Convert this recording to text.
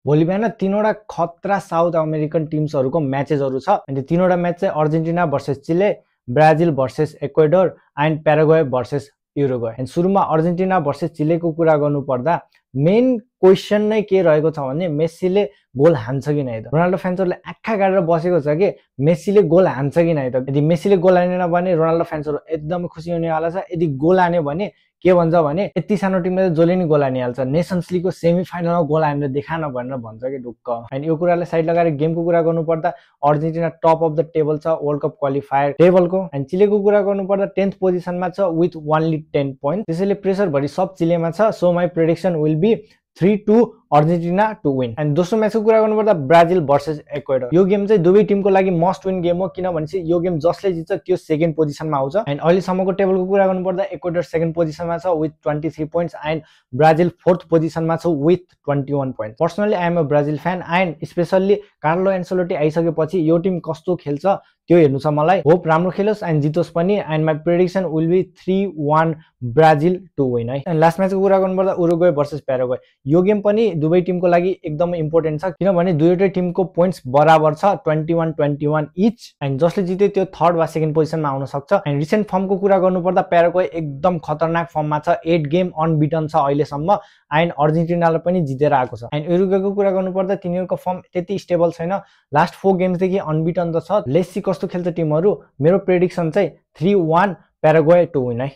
भोलि बिहान तीनवटा खतरा साउथ अमेरिकन टिम्सहरुको म्याचेसहरु छ अनि तीनवटा म्याच चाहिँ Argentina versus Chile, Brazil versus Ecuador and Paraguay versus Uruguay. अनि सुरुमा अर्जेन्टिना भर्सेस चिलेको कुरा गर्नु पर्दा मेन क्वेशन नै के रहेको छ भने मेस्सीले गोल हान्छ कि नै त। रोनाल्डो फ्यान्सहरुले आँखा गाडेर बसेको छ कि मेस्सीले गोल हान्छ कि नै त। यदि मेस्सीले गोल हानेन भने रोनाल्डो फ्यान्सहरु एकदमै खुसी हुनेवाला छ। यदि गोल हान्यो भने के भन्छ भने यति सानो टिमले जसले नि गोल हानिहाल्छ, नेसन्स लीगको सेमी फाइनलमा गोल हानेर देखान भनेर भन्छ कि ढुक्क। अनि यो कुरालाई साइड लगाएर गेमको कुरा गर्नु पर्दा Argentina top of the table छ वर्ल्ड कप क्वालिफायर टेबलको। अनि चिलेको कुरा गर्नु पर्दा 10th पोजिसनमा छ विथ ओन्ली 10 पोइन्ट। त्यसैले प्रेसर भरि सब चिलेमा छ। So my prediction will be 3-2 Argentina to win. अनि दोस्रो म्याचको कुरा गर्नु पर्दा ब्राजिल भर्सेस इक्वेडर। यो गेम चाहिँ दुवै टिमको लागि मस्ट विन गेम हो किनभने चाहिँ यो गेम जसले जित्छ त्यो सेकेन्ड पोजिसनमा आउँछ। एन्ड अहिले सम्मको टेबलको कुरा गर्नु पर्दा इक्वेडर सेकेन्ड पोजिसनमा छ with 23 points and Brazil fourth पोजिसनमा छ with 21 point. Personally I am a Brazil fan and specially Carlo Ancelotti आइसकेपछि यो टिम कस्तो खेल्छ त्यो हेर्नु छ मलाई। होप राम्रो खेलोस् एन्ड जितोस् पनि। And my prediction will be 3-1 Brazil to win है। एन्ड लास्ट म्याचको कुरा गर्नु पर्दा उरुग्वे भर्सेस प्याराग्वे। यो गेम पनि दुवै टिमको लागि एकदमै इम्पोर्टेन्ट छ किनभने दुईवटै टिमको पोइन्ट्स बराबर छ 21-21 इच। एन्ड जसले जित्यो त्यो थर्ड वा सेकेन्ड पोजिसनमा आउन सक्छ। एन्ड रिसेन्ट फर्मको कुरा गर्नु पर्दा प्याराग्वे एकदम खतरनाक फर्ममा छ। 8 गेम अनबिटन छ अहिलेसम्म एन्ड अर्जेन्टिनाले पनि जितेर आएको छ। एन्ड उरुग्वेको कुरा गर्नु पर्दा तिनीहरूको फर्म त्यति स्टेबल छैन। लास्ट 4 गेम्सदेखि अनबिटन त छ। लेट्स सी कस्तो खेल्छ टिमहरु। मेरो प्रेडिक्सन चाहिँ 3-1 प्याराग्वे टु विन है।